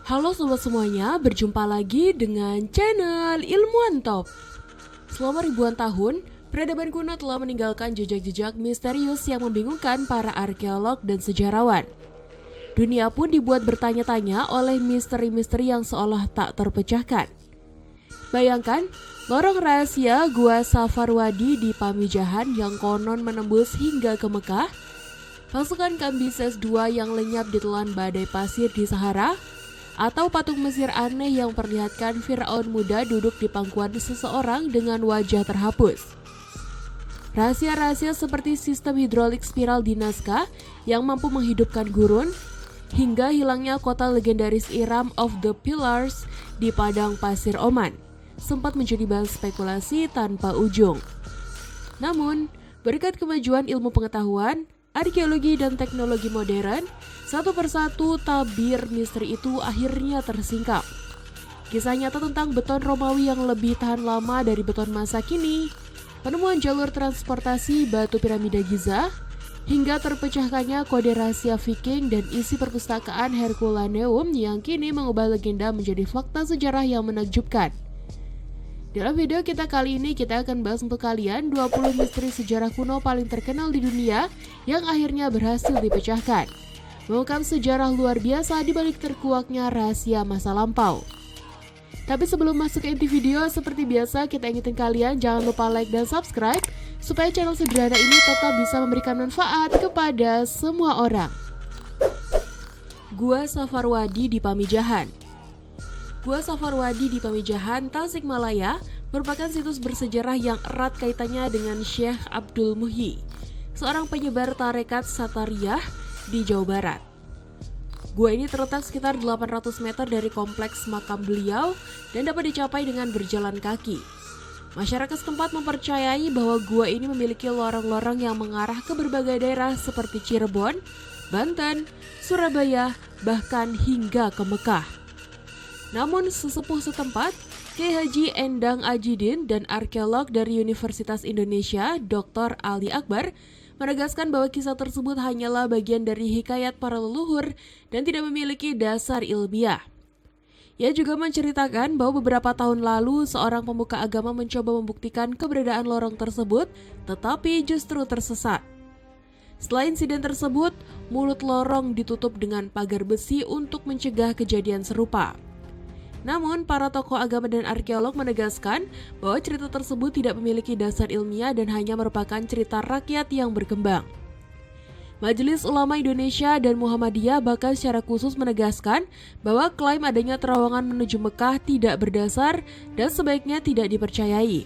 Halo sobat semuanya, berjumpa lagi dengan channel Ilmuwan Top. Selama ribuan tahun, peradaban kuno telah meninggalkan jejak-jejak misterius yang membingungkan para arkeolog dan sejarawan. Dunia pun dibuat bertanya-tanya oleh misteri-misteri yang seolah tak terpecahkan. Bayangkan, lorong rahasia Gua Safarwadi di Pamijahan yang konon menembus hingga ke Mekah, pasukan Kambises II yang lenyap ditelan badai pasir di Sahara, atau patung Mesir aneh yang memperlihatkan Firaun muda duduk di pangkuan seseorang dengan wajah terhapus. Rahasia-rahasia seperti sistem hidrolik spiral di Nazca yang mampu menghidupkan gurun, hingga hilangnya kota legendaris Iram of the Pillars di padang pasir Oman, sempat menjadi bahan spekulasi tanpa ujung. Namun, berkat kemajuan ilmu pengetahuan, arkeologi dan teknologi modern, satu persatu tabir misteri itu akhirnya tersingkap. Kisah nyata tentang beton Romawi yang lebih tahan lama dari beton masa kini, penemuan jalur transportasi batu piramida Giza, hingga terpecahkannya kode rahasia Viking dan isi perpustakaan Herculaneum yang kini mengubah legenda menjadi fakta sejarah yang menakjubkan. Dalam video kita kali ini kita akan bahas untuk kalian 20 misteri sejarah kuno paling terkenal di dunia yang akhirnya berhasil dipecahkan. Mengungkap sejarah luar biasa di balik terkuaknya rahasia masa lampau. Tapi sebelum masuk ke inti video, seperti biasa kita ingetin kalian jangan lupa like dan subscribe supaya channel sederhana ini tetap bisa memberikan manfaat kepada semua orang. Gua Safarwadi di Pamijahan. Gua Safarwadi di Pamijahan, Tasikmalaya merupakan situs bersejarah yang erat kaitannya dengan Syekh Abdul Muhyi, seorang penyebar tarekat Satariyah di Jawa Barat. Gua ini terletak sekitar 800 meter dari kompleks makam beliau dan dapat dicapai dengan berjalan kaki. Masyarakat setempat mempercayai bahwa gua ini memiliki lorong-lorong yang mengarah ke berbagai daerah seperti Cirebon, Banten, Surabaya, bahkan hingga ke Mekah. Namun sesepuh setempat, Kiai Haji Endang Ajidin dan arkeolog dari Universitas Indonesia, Dr. Ali Akbar, menegaskan bahwa kisah tersebut hanyalah bagian dari hikayat para leluhur dan tidak memiliki dasar ilmiah. Ia juga menceritakan bahwa beberapa tahun lalu seorang pemuka agama mencoba membuktikan keberadaan lorong tersebut, tetapi justru tersesat. Setelah insiden tersebut, mulut lorong ditutup dengan pagar besi untuk mencegah kejadian serupa. Namun, para tokoh agama dan arkeolog menegaskan bahwa cerita tersebut tidak memiliki dasar ilmiah dan hanya merupakan cerita rakyat yang berkembang. Majelis Ulama Indonesia dan Muhammadiyah bahkan secara khusus menegaskan bahwa klaim adanya terowongan menuju Mekah tidak berdasar dan sebaiknya tidak dipercayai.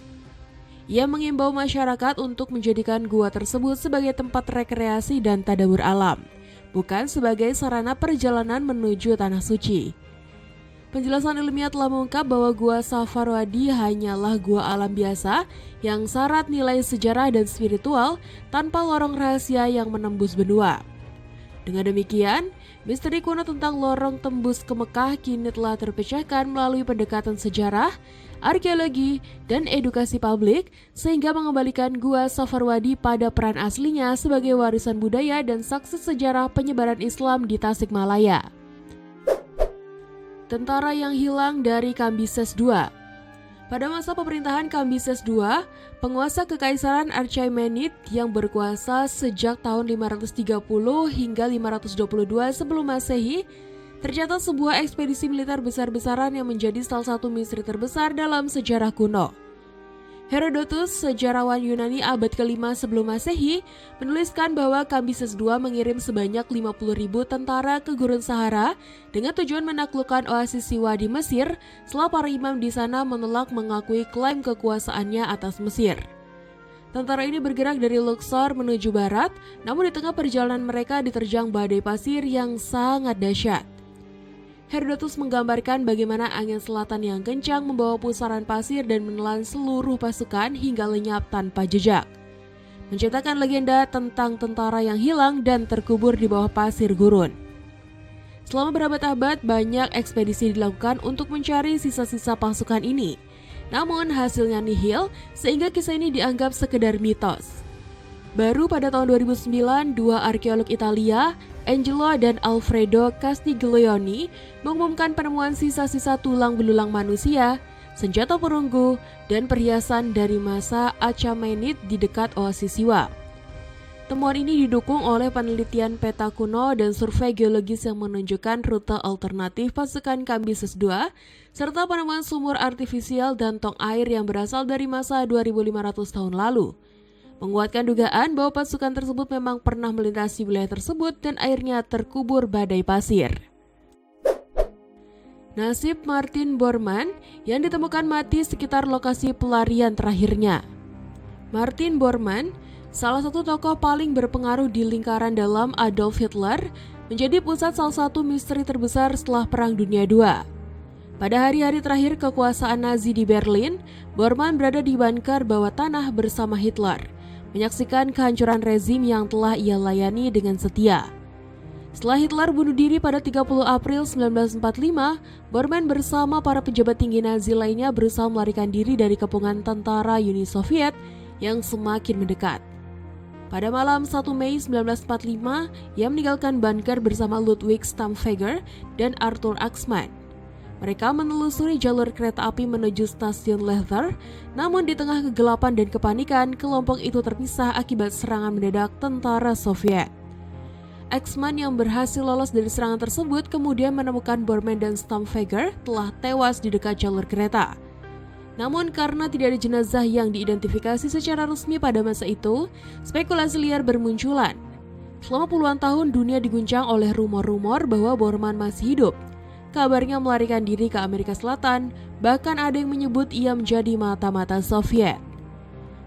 Ia mengimbau masyarakat untuk menjadikan gua tersebut sebagai tempat rekreasi dan tadabbur alam, bukan sebagai sarana perjalanan menuju tanah suci. Penjelasan ilmiah telah mengungkap bahwa Gua Safarwadi hanyalah gua alam biasa yang syarat nilai sejarah dan spiritual tanpa lorong rahasia yang menembus benua. Dengan demikian, misteri kuno tentang lorong tembus ke Mekah kini telah terpecahkan melalui pendekatan sejarah, arkeologi, dan edukasi publik sehingga mengembalikan Gua Safarwadi pada peran aslinya sebagai warisan budaya dan saksi sejarah penyebaran Islam di Tasikmalaya. Tentara yang hilang dari Kambises II. Pada masa pemerintahan Kambises II, penguasa Kekaisaran Achaemenid yang berkuasa sejak tahun 530 hingga 522 sebelum Masehi, tercatat sebuah ekspedisi militer besar-besaran yang menjadi salah satu misteri terbesar dalam sejarah kuno. Herodotus, sejarawan Yunani abad ke-5 sebelum Masehi, menuliskan bahwa Kambises II mengirim sebanyak 50.000 tentara ke Gurun Sahara dengan tujuan menaklukkan oasis Siwa di Mesir setelah para imam di sana menolak mengakui klaim kekuasaannya atas Mesir. Tentara ini bergerak dari Luxor menuju barat, namun di tengah perjalanan mereka diterjang badai pasir yang sangat dahsyat. Herodotus menggambarkan bagaimana angin selatan yang kencang membawa pusaran pasir dan menelan seluruh pasukan hingga lenyap tanpa jejak, menciptakan legenda tentang tentara yang hilang dan terkubur di bawah pasir gurun. Selama berabad-abad, banyak ekspedisi dilakukan untuk mencari sisa-sisa pasukan ini, namun hasilnya nihil sehingga kisah ini dianggap sekedar mitos. Baru pada tahun 2009, dua arkeolog Italia, Angelo dan Alfredo Castiglioni, mengumumkan penemuan sisa-sisa tulang belulang manusia, senjata perunggu, dan perhiasan dari masa Achaemenid di dekat Oasis Siwa. Temuan ini didukung oleh penelitian peta kuno dan survei geologis yang menunjukkan rute alternatif pasukan Kambises II, serta penemuan sumur artifisial dan tong air yang berasal dari masa 2500 tahun lalu, menguatkan dugaan bahwa pasukan tersebut memang pernah melintasi wilayah tersebut dan airnya terkubur badai pasir. Nasib Martin Bormann yang ditemukan mati sekitar lokasi pelarian terakhirnya. Martin Bormann, salah satu tokoh paling berpengaruh di lingkaran dalam Adolf Hitler, menjadi pusat salah satu misteri terbesar setelah Perang Dunia II. Pada hari-hari terakhir kekuasaan Nazi di Berlin, Bormann berada di bunker bawah tanah bersama Hitler, menyaksikan kehancuran rezim yang telah ia layani dengan setia. Setelah Hitler bunuh diri pada 30 April 1945, Bormann bersama para pejabat tinggi Nazi lainnya berusaha melarikan diri dari kepungan tentara Uni Soviet yang semakin mendekat. Pada malam 1 Mei 1945, ia meninggalkan bunker bersama Ludwig Stampfeger dan Arthur Axmann. Mereka menelusuri jalur kereta api menuju stasiun Leather, namun di tengah kegelapan dan kepanikan, kelompok itu terpisah akibat serangan mendadak tentara Soviet. Axmann yang berhasil lolos dari serangan tersebut kemudian menemukan Bormann dan Stampfeger telah tewas di dekat jalur kereta. Namun karena tidak ada jenazah yang diidentifikasi secara resmi pada masa itu, spekulasi liar bermunculan. Selama puluhan tahun dunia diguncang oleh rumor-rumor bahwa Bormann masih hidup. Kabarnya melarikan diri ke Amerika Selatan, bahkan ada yang menyebut ia menjadi mata-mata Soviet.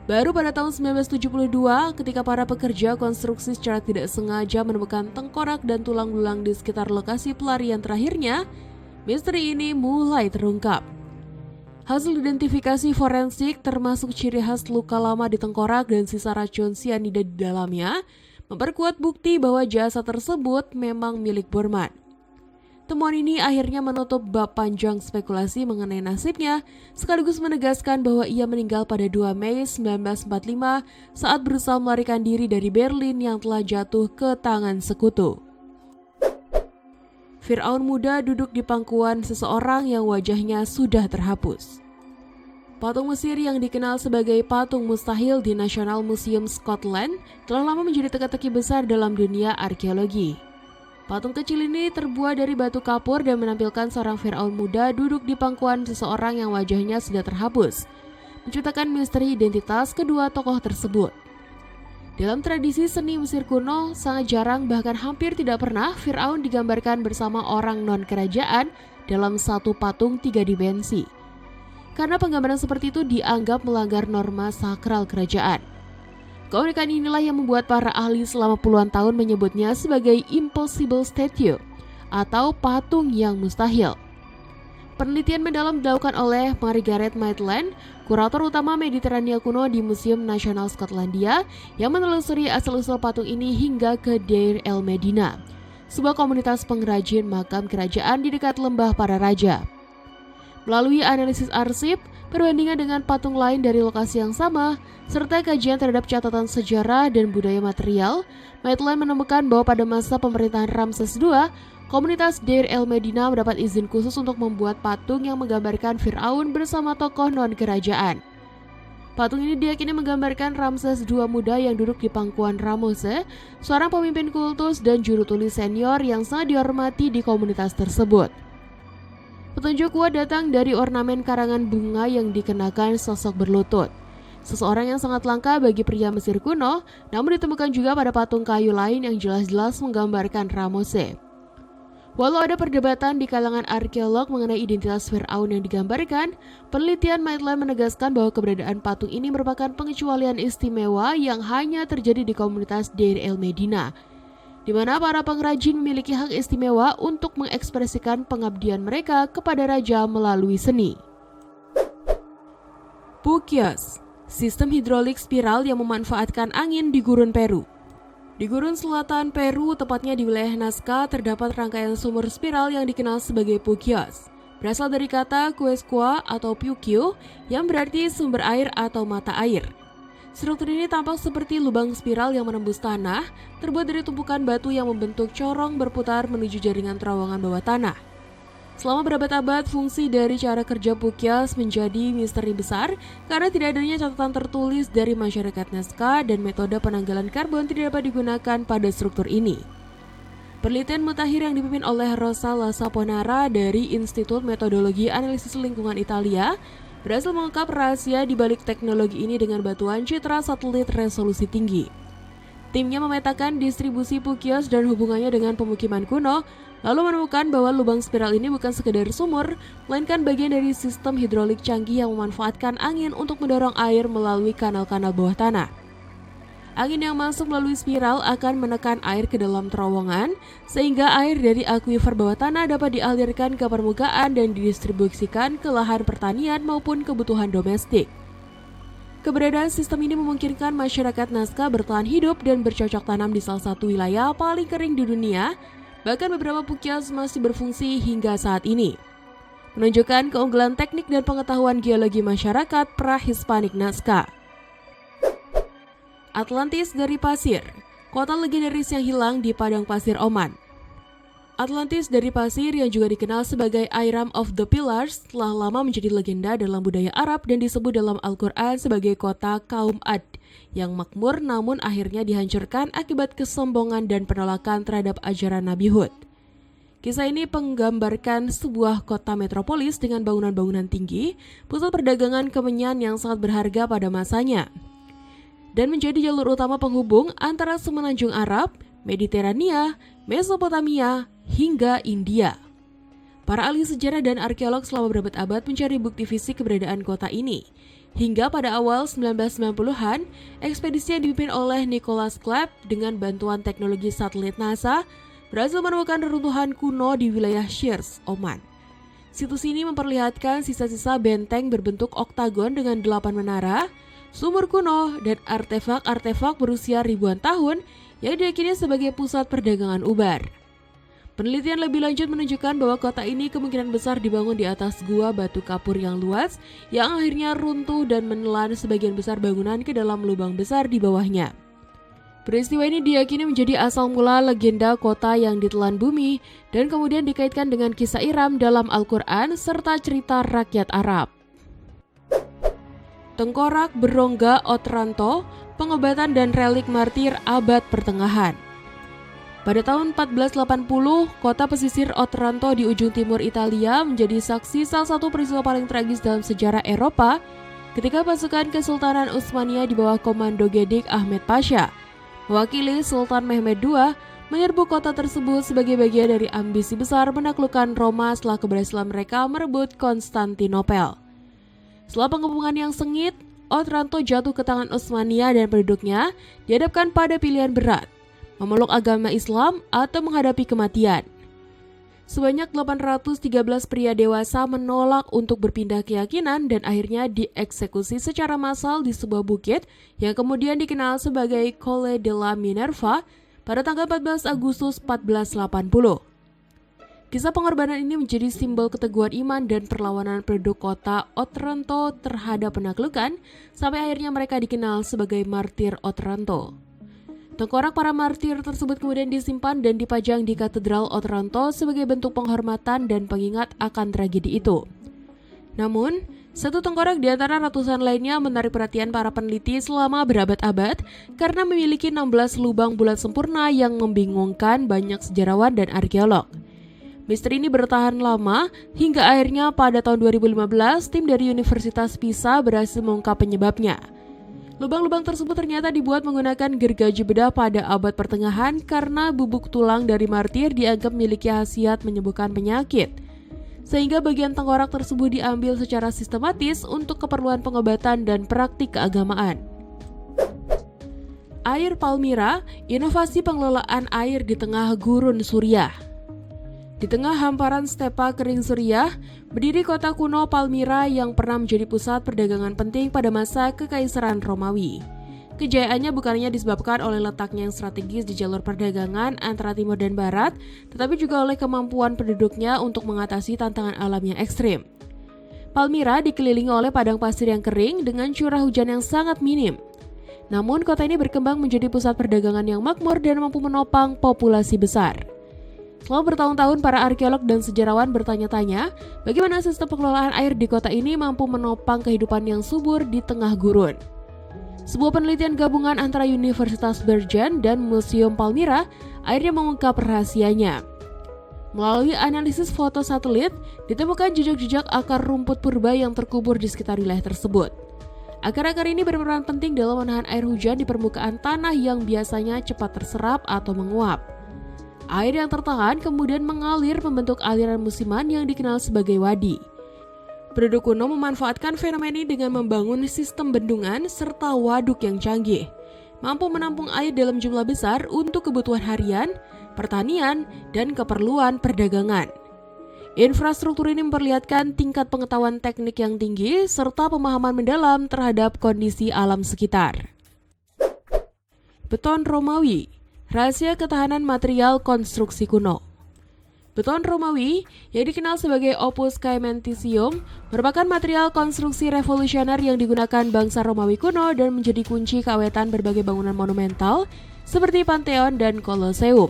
Baru pada tahun 1972, ketika para pekerja konstruksi secara tidak sengaja menemukan tengkorak dan tulang belulang di sekitar lokasi pelarian terakhirnya, misteri ini mulai terungkap. Hasil identifikasi forensik termasuk ciri khas luka lama di tengkorak dan sisa racun sianida di dalamnya memperkuat bukti bahwa jasad tersebut memang milik Bormann. Temuan ini akhirnya menutup bab panjang spekulasi mengenai nasibnya, sekaligus menegaskan bahwa ia meninggal pada 2 Mei 1945 saat berusaha melarikan diri dari Berlin yang telah jatuh ke tangan sekutu. Fir'aun muda duduk di pangkuan seseorang yang wajahnya sudah terhapus. Patung Mesir yang dikenal sebagai patung mustahil di National Museum Scotland telah lama menjadi teka-teki besar dalam dunia arkeologi. Patung kecil ini terbuat dari batu kapur dan menampilkan seorang Fir'aun muda duduk di pangkuan seseorang yang wajahnya sudah terhapus, menciptakan misteri identitas kedua tokoh tersebut. Dalam tradisi seni Mesir kuno, sangat jarang bahkan hampir tidak pernah Fir'aun digambarkan bersama orang non-kerajaan dalam satu patung 3 dimensi. Karena penggambaran seperti itu dianggap melanggar norma sakral kerajaan. Keunikan inilah yang membuat para ahli selama puluhan tahun menyebutnya sebagai impossible statue atau patung yang mustahil. Penelitian mendalam dilakukan oleh Margaret Maitland, kurator utama Mediterania kuno di Museum Nasional Skotlandia, yang menelusuri asal-usul patung ini hingga ke Deir el Medina, sebuah komunitas pengrajin makam kerajaan di dekat lembah para raja. Melalui analisis arsip, perbandingan dengan patung lain dari lokasi yang sama, serta kajian terhadap catatan sejarah dan budaya material, Maitland menemukan bahwa pada masa pemerintahan Ramses II, komunitas Deir el Medina mendapat izin khusus untuk membuat patung yang menggambarkan Fir'aun bersama tokoh non-kerajaan. Patung ini diyakini menggambarkan Ramses II muda yang duduk di pangkuan Ramose, seorang pemimpin kultus dan juru tulis senior yang sangat dihormati di komunitas tersebut. Petunjuk kuat datang dari ornamen karangan bunga yang dikenakan sosok berlutut. Seseorang yang sangat langka bagi pria Mesir kuno, namun ditemukan juga pada patung kayu lain yang jelas-jelas menggambarkan Ramose. Walau ada perdebatan di kalangan arkeolog mengenai identitas Fir'aun yang digambarkan, penelitian Maitland menegaskan bahwa keberadaan patung ini merupakan pengecualian istimewa yang hanya terjadi di komunitas Deir el Medina, di mana para pengrajin memiliki hak istimewa untuk mengekspresikan pengabdian mereka kepada raja melalui seni. Pukyos, sistem hidrolik spiral yang memanfaatkan angin di gurun Peru. Di gurun selatan Peru, tepatnya di wilayah Nazca, terdapat rangkaian sumur spiral yang dikenal sebagai Pukyos. Berasal dari kata Quechua atau Puquio yang berarti sumber air atau mata air. Struktur ini tampak seperti lubang spiral yang menembus tanah, terbuat dari tumpukan batu yang membentuk corong berputar menuju jaringan terowongan bawah tanah. Selama berabad-abad, fungsi dari cara kerja Pukyas menjadi misteri besar karena tidak adanya catatan tertulis dari masyarakat Nazca dan metode penanggalan karbon tidak dapat digunakan pada struktur ini. Penelitian mutakhir yang dipimpin oleh Rosa La Saponara dari Institut Metodologi Analisis Lingkungan Italia berhasil mengungkap rahasia di balik teknologi ini dengan bantuan citra satelit resolusi tinggi. Timnya memetakan distribusi Pukyas dan hubungannya dengan pemukiman kuno, lalu menemukan bahwa lubang spiral ini bukan sekedar sumur, melainkan bagian dari sistem hidrolik canggih yang memanfaatkan angin untuk mendorong air melalui kanal-kanal bawah tanah. Angin yang masuk melalui spiral akan menekan air ke dalam terowongan, sehingga air dari akuifer bawah tanah dapat dialirkan ke permukaan dan didistribusikan ke lahan pertanian maupun kebutuhan domestik. Keberadaan sistem ini memungkinkan masyarakat Nazca bertahan hidup dan bercocok tanam di salah satu wilayah paling kering di dunia, bahkan beberapa Pukyas masih berfungsi hingga saat ini, menunjukkan keunggulan teknik dan pengetahuan geologi masyarakat pra-Hispanik Nazca. Atlantis dari pasir, kota legendaris yang hilang di padang pasir Oman. Atlantis dari pasir yang juga dikenal sebagai Iram of the Pillars telah lama menjadi legenda dalam budaya Arab dan disebut dalam Al-Quran sebagai kota kaum Ad yang makmur namun akhirnya dihancurkan akibat kesombongan dan penolakan terhadap ajaran Nabi Hud. Kisah ini menggambarkan sebuah kota metropolis dengan bangunan-bangunan tinggi, pusat perdagangan kemenyan yang sangat berharga pada masanya, dan menjadi jalur utama penghubung antara semenanjung Arab, Mediterania, Mesopotamia, hingga India. Para ahli sejarah dan arkeolog selama berabad-abad mencari bukti fisik keberadaan kota ini. Hingga pada awal 1990-an, ekspedisi yang dipimpin oleh Nicholas Clapp dengan bantuan teknologi satelit NASA berhasil menemukan reruntuhan kuno di wilayah Shears, Oman. Situs ini memperlihatkan sisa-sisa benteng berbentuk oktagon dengan 8 menara, sumur kuno, dan artefak-artefak berusia ribuan tahun yang diyakini sebagai pusat perdagangan ubar. Penelitian lebih lanjut menunjukkan bahwa kota ini kemungkinan besar dibangun di atas gua batu kapur yang luas yang akhirnya runtuh dan menelan sebagian besar bangunan ke dalam lubang besar di bawahnya. Peristiwa ini diyakini menjadi asal mula legenda kota yang ditelan bumi dan kemudian dikaitkan dengan kisah Iram dalam Al-Quran serta cerita rakyat Arab. Tengkorak berongga Otranto, pengobatan dan relik martir abad pertengahan. Pada tahun 1480, kota pesisir Otranto di ujung timur Italia menjadi saksi salah satu peristiwa paling tragis dalam sejarah Eropa ketika pasukan Kesultanan Utsmaniyah di bawah komando Gedik Ahmed Pasha, mewakili Sultan Mehmed II, menyerbu kota tersebut sebagai bagian dari ambisi besar menaklukkan Roma setelah keberhasilan mereka merebut Konstantinopel. Setelah pengepungan yang sengit, Otranto jatuh ke tangan Utsmaniyah dan penduduknya dihadapkan pada pilihan berat, memeluk agama Islam atau menghadapi kematian. Sebanyak 813 pria dewasa menolak untuk berpindah keyakinan dan akhirnya dieksekusi secara massal di sebuah bukit yang kemudian dikenal sebagai Colle della Minerva pada tanggal 14 Agustus 1480. Kisah pengorbanan ini menjadi simbol keteguhan iman dan perlawanan penduduk kota Otranto terhadap penaklukan, sampai akhirnya mereka dikenal sebagai martir Otranto. Tengkorak para martir tersebut kemudian disimpan dan dipajang di Katedral Otranto sebagai bentuk penghormatan dan pengingat akan tragedi itu. Namun, satu tengkorak di antara ratusan lainnya menarik perhatian para peneliti selama berabad-abad karena memiliki 16 lubang bulat sempurna yang membingungkan banyak sejarawan dan arkeolog. Misteri ini bertahan lama hingga akhirnya pada tahun 2015 tim dari Universitas Pisa berhasil mengungkap penyebabnya. Lubang-lubang tersebut ternyata dibuat menggunakan gergaji bedah pada abad pertengahan karena bubuk tulang dari martir dianggap memiliki khasiat menyembuhkan penyakit. Sehingga bagian tengkorak tersebut diambil secara sistematis untuk keperluan pengobatan dan praktik keagamaan. Air Palmyra, inovasi pengelolaan air di tengah gurun Suriah. Di tengah hamparan stepa kering Suriah, berdiri kota kuno Palmyra yang pernah menjadi pusat perdagangan penting pada masa Kekaisaran Romawi. Kejayaannya bukan hanya disebabkan oleh letaknya yang strategis di jalur perdagangan antara timur dan barat, tetapi juga oleh kemampuan penduduknya untuk mengatasi tantangan alam yang ekstrim. Palmyra dikelilingi oleh padang pasir yang kering dengan curah hujan yang sangat minim. Namun kota ini berkembang menjadi pusat perdagangan yang makmur dan mampu menopang populasi besar. Selama bertahun-tahun, para arkeolog dan sejarawan bertanya-tanya bagaimana sistem pengelolaan air di kota ini mampu menopang kehidupan yang subur di tengah gurun. Sebuah penelitian gabungan antara Universitas Bergen dan Museum Palmyra akhirnya mengungkap rahasianya. Melalui analisis foto satelit, ditemukan jejak-jejak akar rumput purba yang terkubur di sekitar wilayah tersebut. Akar-akar ini berperan penting dalam menahan air hujan di permukaan tanah yang biasanya cepat terserap atau menguap. Air yang tertahan kemudian mengalir membentuk aliran musiman yang dikenal sebagai wadi. Penduduk kuno memanfaatkan fenomena ini dengan membangun sistem bendungan serta waduk yang canggih, mampu menampung air dalam jumlah besar untuk kebutuhan harian, pertanian, dan keperluan perdagangan. Infrastruktur ini memperlihatkan tingkat pengetahuan teknik yang tinggi serta pemahaman mendalam terhadap kondisi alam sekitar. Beton Romawi, rahasia ketahanan material konstruksi kuno. Beton Romawi, yang dikenal sebagai Opus Caementicium, merupakan material konstruksi revolusioner yang digunakan bangsa Romawi kuno dan menjadi kunci keawetan berbagai bangunan monumental seperti Pantheon dan Colosseum.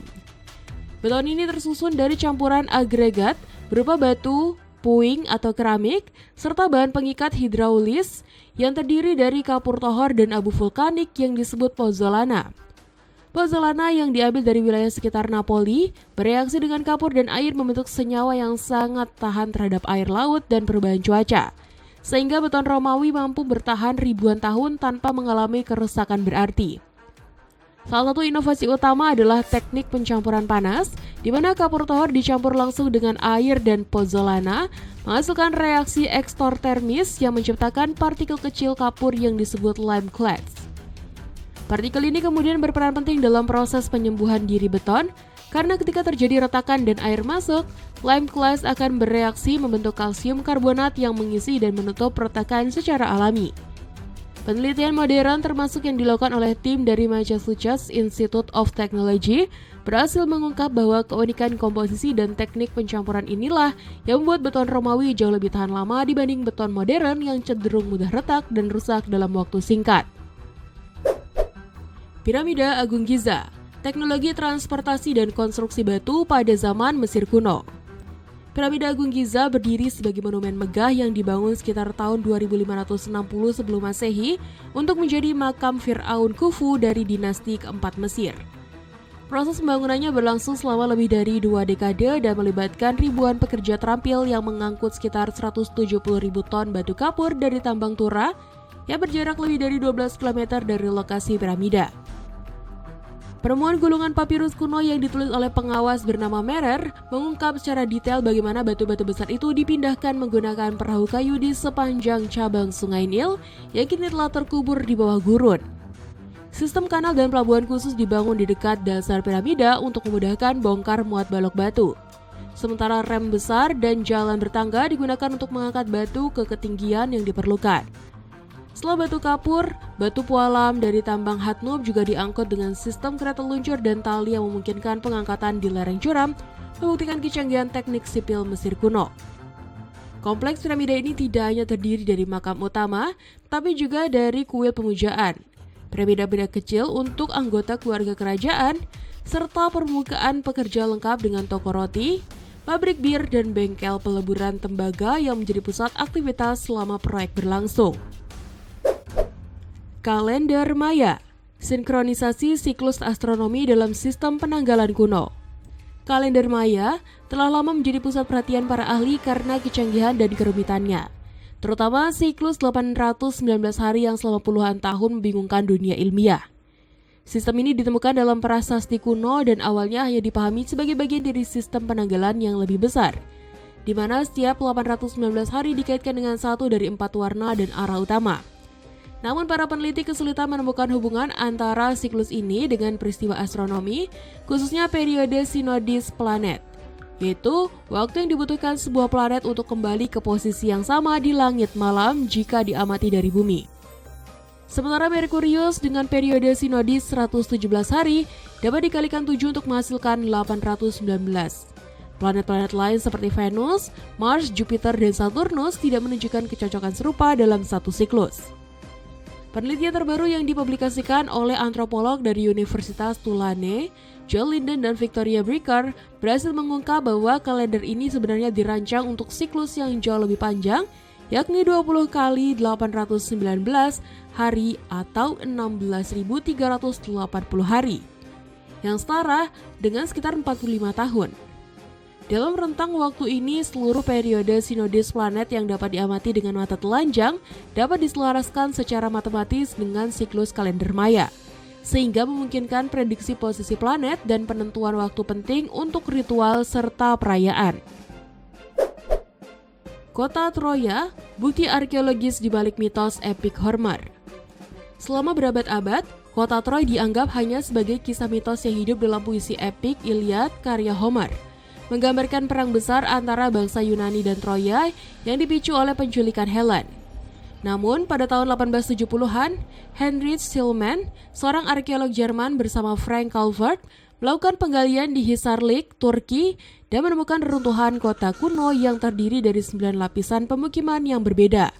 Beton ini tersusun dari campuran agregat berupa batu, puing atau keramik, serta bahan pengikat hidraulis yang terdiri dari kapur tohor dan abu vulkanik yang disebut pozzolana. Pozzolana yang diambil dari wilayah sekitar Napoli bereaksi dengan kapur dan air membentuk senyawa yang sangat tahan terhadap air laut dan perubahan cuaca, sehingga beton Romawi mampu bertahan ribuan tahun tanpa mengalami kerusakan berarti. Salah satu inovasi utama adalah teknik pencampuran panas, di mana kapur tohor dicampur langsung dengan air dan pozzolana, menghasilkan reaksi ekstotermis yang menciptakan partikel kecil kapur yang disebut lime clads. Partikel ini kemudian berperan penting dalam proses penyembuhan diri beton, karena ketika terjadi retakan dan air masuk, lime clads akan bereaksi membentuk kalsium karbonat yang mengisi dan menutup retakan secara alami. Penelitian modern termasuk yang dilakukan oleh tim dari Massachusetts Institute of Technology berhasil mengungkap bahwa keunikan komposisi dan teknik pencampuran inilah yang membuat beton Romawi jauh lebih tahan lama dibanding beton modern yang cenderung mudah retak dan rusak dalam waktu singkat. Piramida Agung Giza, teknologi transportasi dan konstruksi batu pada zaman Mesir kuno. Piramida Agung Giza berdiri sebagai monumen megah yang dibangun sekitar tahun 2560 sebelum Masehi untuk menjadi makam Fir'aun Khufu dari dinasti keempat Mesir. Proses pembangunannya berlangsung selama lebih dari 2 dekade dan melibatkan ribuan pekerja terampil yang mengangkut sekitar 170.000 ton batu kapur dari tambang Tura yang berjarak lebih dari 12 km dari lokasi piramida. Penemuan gulungan papirus kuno yang ditulis oleh pengawas bernama Merer mengungkap secara detail bagaimana batu-batu besar itu dipindahkan menggunakan perahu kayu di sepanjang cabang Sungai Nil yang kini telah terkubur di bawah gurun. Sistem kanal dan pelabuhan khusus dibangun di dekat dasar piramida untuk memudahkan bongkar muat balok batu. Sementara rem besar dan jalan bertangga digunakan untuk mengangkat batu ke ketinggian yang diperlukan. Setelah batu kapur, batu pualam dari tambang Hatnub juga diangkut dengan sistem kereta luncur dan tali yang memungkinkan pengangkatan di lereng curam, membuktikan kecanggihan teknik sipil Mesir kuno. Kompleks piramida ini tidak hanya terdiri dari makam utama, tapi juga dari kuil pemujaan, piramida-piramida kecil untuk anggota keluarga kerajaan, serta permukaan pekerja lengkap dengan toko roti, pabrik bir, dan bengkel peleburan tembaga yang menjadi pusat aktivitas selama proyek berlangsung. Kalender Maya, sinkronisasi siklus astronomi dalam sistem penanggalan kuno. Kalender Maya telah lama menjadi pusat perhatian para ahli karena kecanggihan dan kerumitannya, terutama siklus 819 hari yang selama puluhan tahun membingungkan dunia ilmiah. Sistem ini ditemukan dalam prasasti kuno dan awalnya hanya dipahami sebagai bagian dari sistem penanggalan yang lebih besar, di mana setiap 819 hari dikaitkan dengan satu dari 4 warna dan arah utama. Namun para peneliti kesulitan menemukan hubungan antara siklus ini dengan peristiwa astronomi, khususnya periode sinodis planet, yaitu waktu yang dibutuhkan sebuah planet untuk kembali ke posisi yang sama di langit malam jika diamati dari bumi. Sementara Merkurius dengan periode sinodis 117 hari dapat dikalikan 7 untuk menghasilkan 819. Planet-planet lain seperti Venus, Mars, Jupiter, dan Saturnus tidak menunjukkan kecocokan serupa dalam satu siklus. Penelitian terbaru yang dipublikasikan oleh antropolog dari Universitas Tulane, Joel Linden dan Victoria Bricker berhasil mengungkap bahwa kalender ini sebenarnya dirancang untuk siklus yang jauh lebih panjang, yakni 20 kali 819 hari atau 16.380 hari, yang setara dengan sekitar 45 tahun. Dalam rentang waktu ini, seluruh periode sinodis planet yang dapat diamati dengan mata telanjang dapat diselaraskan secara matematis dengan siklus kalender Maya, sehingga memungkinkan prediksi posisi planet dan penentuan waktu penting untuk ritual serta perayaan. Kota Troya, bukti arkeologis di balik mitos epik Homer. Selama berabad-abad, kota Troy dianggap hanya sebagai kisah mitos yang hidup dalam puisi epik Iliad karya Homer, menggambarkan perang besar antara bangsa Yunani dan Troya yang dipicu oleh penculikan Helen. Namun, pada tahun 1870-an, Heinrich Schliemann, seorang arkeolog Jerman bersama Frank Calvert, melakukan penggalian di Hisarlik, Turki, dan menemukan reruntuhan kota kuno yang terdiri dari 9 lapisan pemukiman yang berbeda.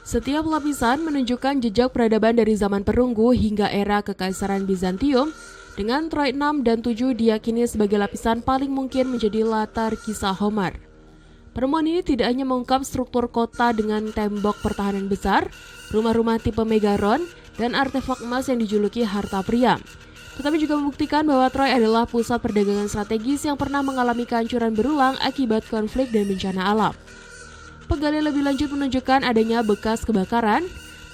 Setiap lapisan menunjukkan jejak peradaban dari zaman perunggu hingga era Kekaisaran Bizantium, dengan Troy 6 dan 7 diyakini sebagai lapisan paling mungkin menjadi latar kisah Homer. Penemuan ini tidak hanya mengungkap struktur kota dengan tembok pertahanan besar, rumah-rumah tipe megaron, dan artefak emas yang dijuluki harta Priam, tetapi juga membuktikan bahwa Troy adalah pusat perdagangan strategis yang pernah mengalami kehancuran berulang akibat konflik dan bencana alam. Penggalian lebih lanjut menunjukkan adanya bekas kebakaran,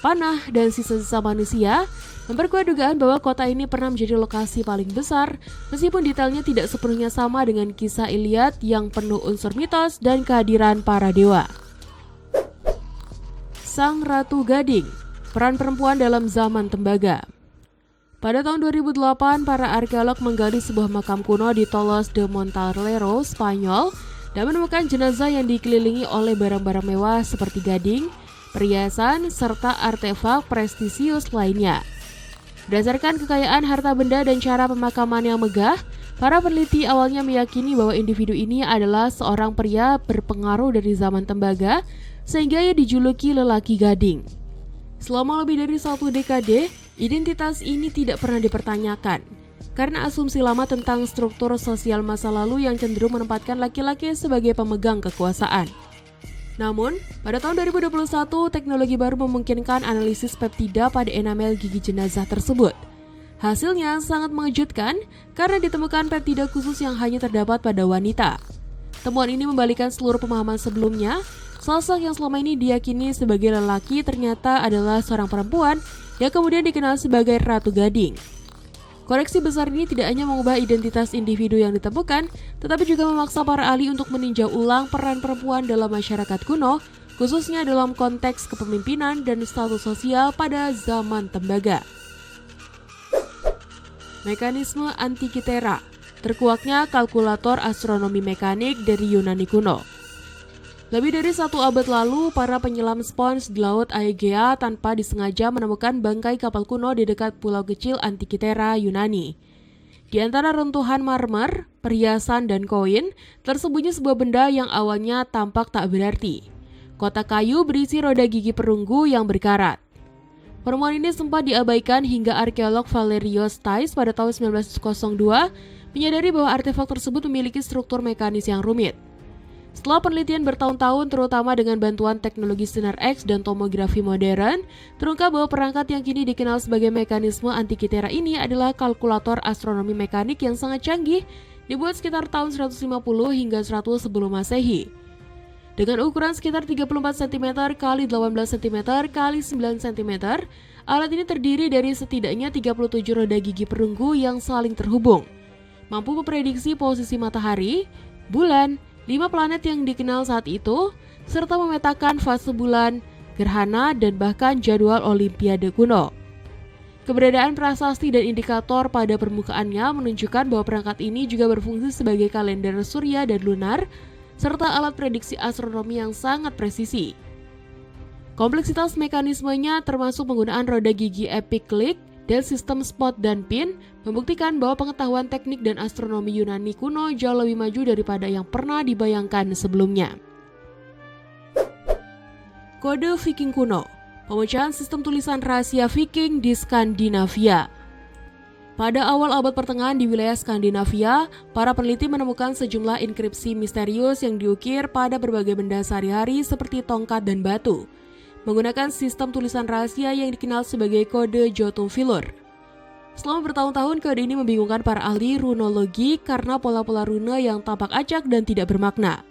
panah, dan sisa-sisa manusia, memperkuat dugaan bahwa kota ini pernah menjadi lokasi paling besar, meskipun detailnya tidak sepenuhnya sama dengan kisah Iliad yang penuh unsur mitos dan kehadiran para dewa. Sang Ratu Gading, peran perempuan dalam zaman tembaga. Pada tahun 2008, para arkeolog menggali sebuah makam kuno di Tolos de Montalero, Spanyol, dan menemukan jenazah yang dikelilingi oleh barang-barang mewah seperti gading, perhiasan, serta artefak prestisius lainnya. Berdasarkan kekayaan harta benda dan cara pemakaman yang megah, para peneliti awalnya meyakini bahwa individu ini adalah seorang pria berpengaruh dari zaman tembaga, sehingga ia dijuluki lelaki gading. Selama lebih dari 1 dekade, identitas ini tidak pernah dipertanyakan, karena asumsi lama tentang struktur sosial masa lalu yang cenderung menempatkan laki-laki sebagai pemegang kekuasaan. Namun, pada tahun 2021, teknologi baru memungkinkan analisis peptida pada enamel gigi jenazah tersebut. Hasilnya sangat mengejutkan karena ditemukan peptida khusus yang hanya terdapat pada wanita. Temuan ini membalikan seluruh pemahaman sebelumnya. Sosok yang selama ini diyakini sebagai lelaki ternyata adalah seorang perempuan yang kemudian dikenal sebagai Ratu Gading. Koreksi besar ini tidak hanya mengubah identitas individu yang ditemukan, tetapi juga memaksa para ahli untuk meninjau ulang peran perempuan dalam masyarakat kuno, khususnya dalam konteks kepemimpinan dan status sosial pada zaman tembaga. Mekanisme Antikythera, terkuaknya kalkulator astronomi mekanik dari Yunani kuno. Lebih dari 1 abad lalu, para penyelam spons di Laut Aegea tanpa disengaja menemukan bangkai kapal kuno di dekat pulau kecil Antikythera, Yunani. Di antara runtuhan marmer, perhiasan, dan koin, tersembunyi sebuah benda yang awalnya tampak tak berarti. Kotak kayu berisi roda gigi perunggu yang berkarat. Penemuan ini sempat diabaikan hingga arkeolog Valerios Thais pada tahun 1902 menyadari bahwa artefak tersebut memiliki struktur mekanis yang rumit. Setelah penelitian bertahun-tahun, terutama dengan bantuan teknologi sinar X dan tomografi modern, terungkap bahwa perangkat yang kini dikenal sebagai mekanisme Antikythera ini adalah kalkulator astronomi mekanik yang sangat canggih, dibuat sekitar tahun 150 hingga 100 sebelum Masehi. Dengan ukuran sekitar 34 cm x 18 cm x 9 cm, alat ini terdiri dari setidaknya 37 roda gigi perunggu yang saling terhubung, mampu memprediksi posisi matahari, bulan, 5 planet yang dikenal saat itu, serta memetakan fase bulan, gerhana, dan bahkan jadwal Olimpiade kuno. Keberadaan prasasti dan indikator pada permukaannya menunjukkan bahwa perangkat ini juga berfungsi sebagai kalender surya dan lunar, serta alat prediksi astronomi yang sangat presisi. Kompleksitas mekanismenya termasuk penggunaan roda gigi epiklik dan sistem spot dan pin, membuktikan bahwa pengetahuan teknik dan astronomi Yunani kuno jauh lebih maju daripada yang pernah dibayangkan sebelumnya. Kode Viking kuno, Pemecahan sistem tulisan rahasia Viking di Skandinavia. Pada awal abad pertengahan di wilayah Skandinavia, para peneliti menemukan sejumlah inskripsi misterius yang diukir pada berbagai benda sehari-hari seperti tongkat dan batu, menggunakan sistem tulisan rahasia yang dikenal sebagai kode Jotunfilur. Selama bertahun-tahun, kode ini membingungkan para ahli runologi karena pola-pola rune yang tampak acak dan tidak bermakna.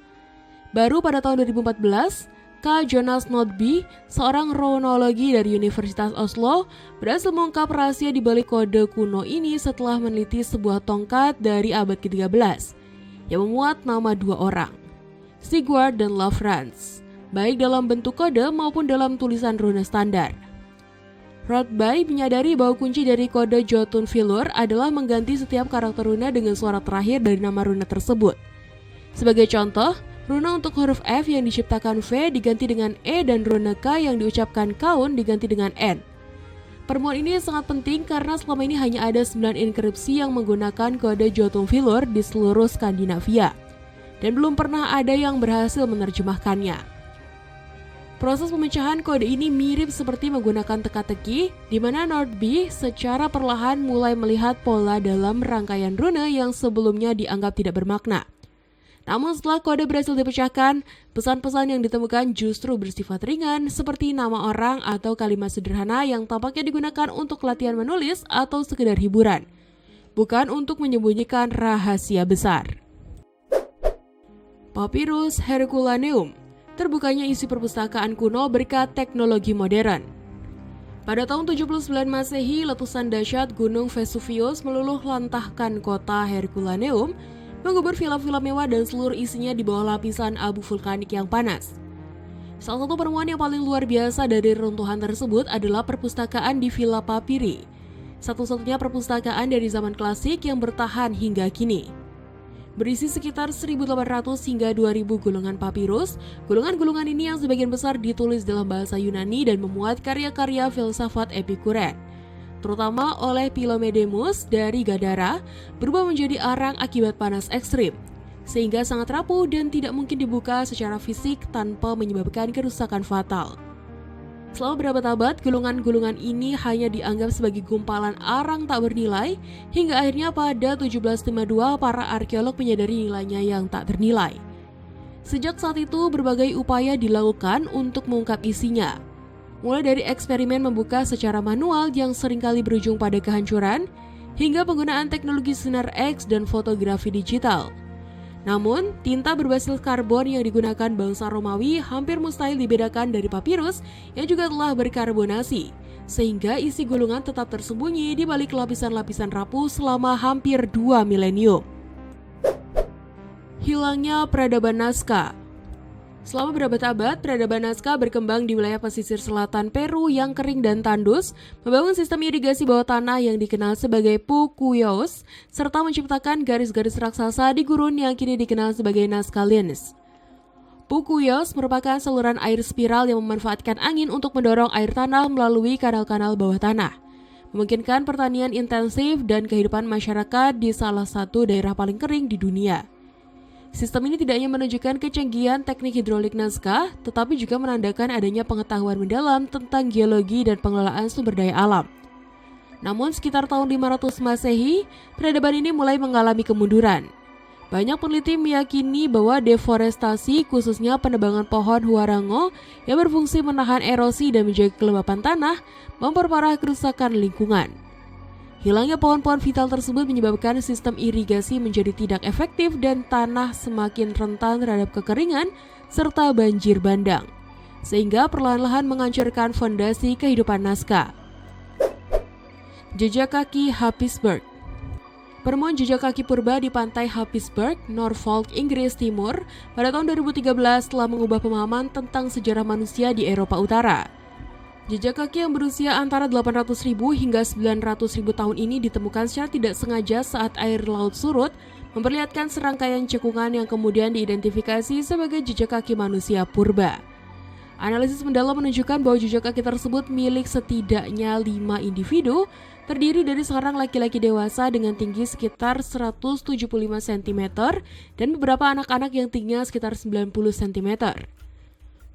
Baru pada tahun 2014, Jonas Nordby, seorang runologi dari Universitas Oslo, berhasil mengungkap rahasia di balik kode kuno ini setelah meneliti sebuah tongkat dari abad ke-13 yang memuat nama dua orang, Sigurd dan Lofrans, baik dalam bentuk kode maupun dalam tulisan rune standar. Nordby menyadari bahwa kunci dari kode Jotunfilur adalah mengganti setiap karakter rune dengan suara terakhir dari nama rune tersebut. Sebagai contoh, rune untuk huruf F yang diciptakan V diganti dengan E dan rune K yang diucapkan kaun diganti dengan N. Penemuan ini sangat penting karena selama ini hanya ada 9 inskripsi yang menggunakan kode Jotunfilur di seluruh Skandinavia, dan belum pernah ada yang berhasil menerjemahkannya. Proses pemecahan kode ini mirip seperti menggunakan teka-teki, di mana Nordby secara perlahan mulai melihat pola dalam rangkaian rune yang sebelumnya dianggap tidak bermakna. Namun setelah kode berhasil dipecahkan, pesan-pesan yang ditemukan justru bersifat ringan seperti nama orang atau kalimat sederhana yang tampaknya digunakan untuk latihan menulis atau sekedar hiburan, bukan untuk menyembunyikan rahasia besar. Papyrus Herculaneum, terbukanya isi perpustakaan kuno berkat teknologi modern. Pada tahun 79 Masehi, letusan dahsyat Gunung Vesuvius meluluh lantahkan kota Herculaneum, mengubur villa-villa mewah dan seluruh isinya di bawah lapisan abu vulkanik yang panas. Salah satu penemuan yang paling luar biasa dari reruntuhan tersebut adalah perpustakaan di Villa Papyri, satu-satunya perpustakaan dari zaman klasik yang bertahan hingga kini. Berisi sekitar 1.800 hingga 2.000 gulungan papirus. Gulungan-gulungan ini yang sebagian besar ditulis dalam bahasa Yunani dan memuat karya-karya filsafat Epikuren, terutama oleh Philomedemus dari Gadara, berubah menjadi arang akibat panas ekstrim, sehingga sangat rapuh dan tidak mungkin dibuka secara fisik tanpa menyebabkan kerusakan fatal. Selama berabad-abad, gulungan-gulungan ini hanya dianggap sebagai gumpalan arang tak bernilai, hingga akhirnya pada 1752 para arkeolog menyadari nilainya yang tak ternilai. Sejak saat itu, berbagai upaya dilakukan untuk mengungkap isinya, mulai dari eksperimen membuka secara manual yang seringkali berujung pada kehancuran, hingga penggunaan teknologi sinar X dan fotografi digital. Namun, tinta berbasis karbon yang digunakan bangsa Romawi hampir mustahil dibedakan dari papirus yang juga telah berkarbonasi, sehingga isi gulungan tetap tersembunyi di balik lapisan-lapisan rapuh selama hampir 2 milenium. Hilangnya peradaban Nazca. Selama berabad-abad, peradaban Nazca berkembang di wilayah pesisir selatan Peru yang kering dan tandus, membangun sistem irigasi bawah tanah yang dikenal sebagai Pucuyos, serta menciptakan garis-garis raksasa di gurun yang kini dikenal sebagai Nazca Lines. Pucuyos merupakan saluran air spiral yang memanfaatkan angin untuk mendorong air tanah melalui kanal-kanal bawah tanah, memungkinkan pertanian intensif dan kehidupan masyarakat di salah satu daerah paling kering di dunia. Sistem ini tidak hanya menunjukkan kecanggihan teknik hidrolik Nazca, tetapi juga menandakan adanya pengetahuan mendalam tentang geologi dan pengelolaan sumber daya alam. Namun sekitar tahun 500 Masehi, peradaban ini mulai mengalami kemunduran. Banyak peneliti meyakini bahwa deforestasi, khususnya penebangan pohon huarango yang berfungsi menahan erosi dan menjaga kelembapan tanah, memperparah kerusakan lingkungan. Hilangnya pohon-pohon vital tersebut menyebabkan sistem irigasi menjadi tidak efektif dan tanah semakin rentan terhadap kekeringan serta banjir bandang, sehingga perlahan-lahan menghancurkan fondasi kehidupan Nazca. Jejak kaki Happisburgh. Penemuan jejak kaki purba di pantai Happisburgh, Norfolk, Inggris Timur pada tahun 2013 telah mengubah pemahaman tentang sejarah manusia di Eropa Utara. Jejak kaki yang berusia antara 800.000 hingga 900.000 tahun ini ditemukan secara tidak sengaja saat air laut surut, memperlihatkan serangkaian cekungan yang kemudian diidentifikasi sebagai jejak kaki manusia purba. Analisis mendalam menunjukkan bahwa jejak kaki tersebut milik setidaknya 5 individu, terdiri dari seorang laki-laki dewasa dengan tinggi sekitar 175 cm dan beberapa anak-anak yang tingginya sekitar 90 cm.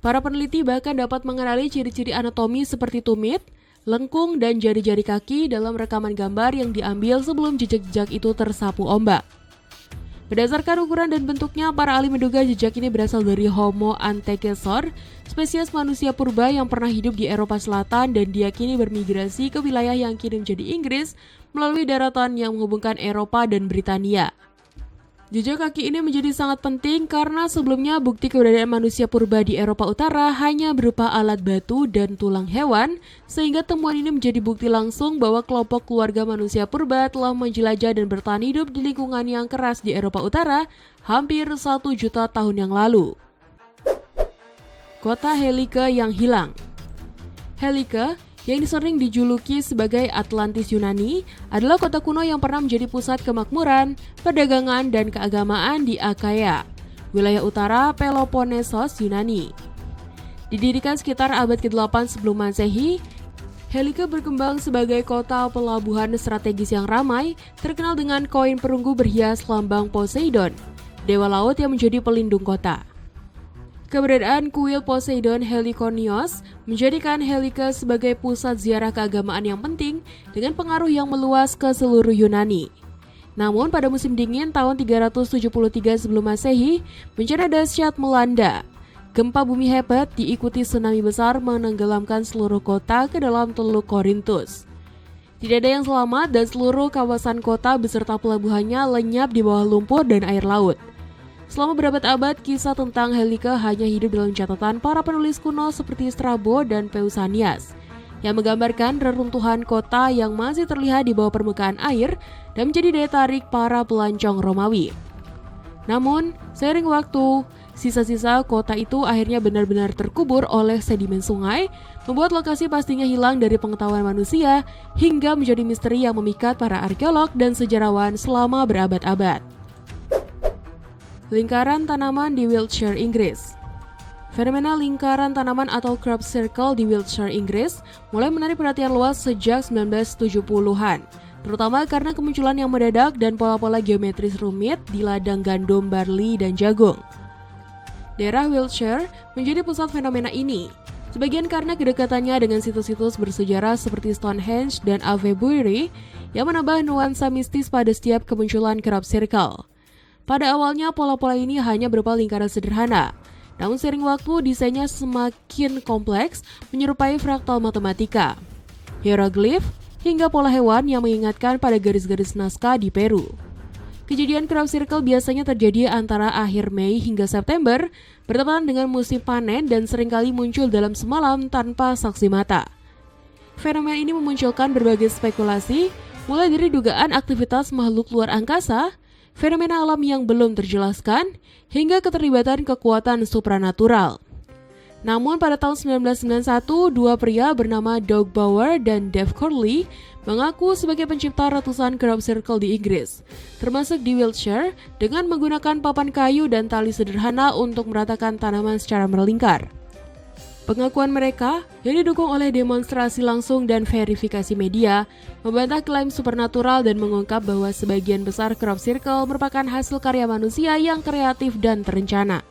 Para peneliti bahkan dapat mengenali ciri-ciri anatomi seperti tumit, lengkung, dan jari-jari kaki dalam rekaman gambar yang diambil sebelum jejak-jejak itu tersapu ombak. Berdasarkan ukuran dan bentuknya, para ahli menduga jejak ini berasal dari Homo antecessor, spesies manusia purba yang pernah hidup di Eropa Selatan dan diyakini bermigrasi ke wilayah yang kini menjadi Inggris melalui daratan yang menghubungkan Eropa dan Britania. Jejak kaki ini menjadi sangat penting karena sebelumnya bukti keberadaan manusia purba di Eropa Utara hanya berupa alat batu dan tulang hewan, sehingga temuan ini menjadi bukti langsung bahwa kelompok keluarga manusia purba telah menjelajah dan bertahan hidup di lingkungan yang keras di Eropa Utara hampir 1 juta tahun yang lalu. Kota Helike yang hilang. Helike, yang sering dijuluki sebagai Atlantis Yunani, adalah kota kuno yang pernah menjadi pusat kemakmuran, perdagangan, dan keagamaan di Achaia, wilayah utara Peloponnesos, Yunani. Didirikan sekitar abad ke-8 sebelum Masehi, Helike berkembang sebagai kota pelabuhan strategis yang ramai, terkenal dengan koin perunggu berhias lambang Poseidon, dewa laut yang menjadi pelindung kota. Keberadaan kuil Poseidon Helikonios menjadikan Helike sebagai pusat ziarah keagamaan yang penting dengan pengaruh yang meluas ke seluruh Yunani. Namun pada musim dingin tahun 373 sebelum Masehi, bencana dahsyat melanda. Gempa bumi hebat diikuti tsunami besar menenggelamkan seluruh kota ke dalam Teluk Korintus. Tidak ada yang selamat dan seluruh kawasan kota beserta pelabuhannya lenyap di bawah lumpur dan air laut. Selama berabad-abad, kisah tentang Helike hanya hidup dalam catatan para penulis kuno seperti Strabo dan Pausanias, yang menggambarkan reruntuhan kota yang masih terlihat di bawah permukaan air dan menjadi daya tarik para pelancong Romawi. Namun, seiring waktu, sisa-sisa kota itu akhirnya benar-benar terkubur oleh sedimen sungai, membuat lokasi pastinya hilang dari pengetahuan manusia hingga menjadi misteri yang memikat para arkeolog dan sejarawan selama berabad-abad. Lingkaran tanaman di Wiltshire, Inggris. Fenomena lingkaran tanaman atau crop circle di Wiltshire, Inggris mulai menarik perhatian luas sejak 1970-an, terutama karena kemunculan yang mendadak dan pola-pola geometris rumit di ladang gandum, barley, dan jagung. Daerah Wiltshire menjadi pusat fenomena ini, sebagian karena kedekatannya dengan situs-situs bersejarah seperti Stonehenge dan Avebury yang menambah nuansa mistis pada setiap kemunculan crop circle. Pada awalnya, pola-pola ini hanya berupa lingkaran sederhana, namun seiring waktu desainnya semakin kompleks menyerupai fraktal matematika, hieroglif, hingga pola hewan yang mengingatkan pada garis-garis naskah di Peru. Kejadian crop circle biasanya terjadi antara akhir Mei hingga September, bertepatan dengan musim panen dan seringkali muncul dalam semalam tanpa saksi mata. Fenomena ini memunculkan berbagai spekulasi, mulai dari dugaan aktivitas makhluk luar angkasa, fenomena alam yang belum terjelaskan, hingga keterlibatan kekuatan supranatural. Namun pada tahun 1991, dua pria bernama Doug Bauer dan Dave Corley mengaku sebagai pencipta ratusan crop circle di Inggris, termasuk di Wiltshire, dengan menggunakan papan kayu dan tali sederhana untuk meratakan tanaman secara melingkar. Pengakuan mereka, yang didukung oleh demonstrasi langsung dan verifikasi media, membantah klaim supernatural dan mengungkap bahwa sebagian besar crop circle merupakan hasil karya manusia yang kreatif dan terencana.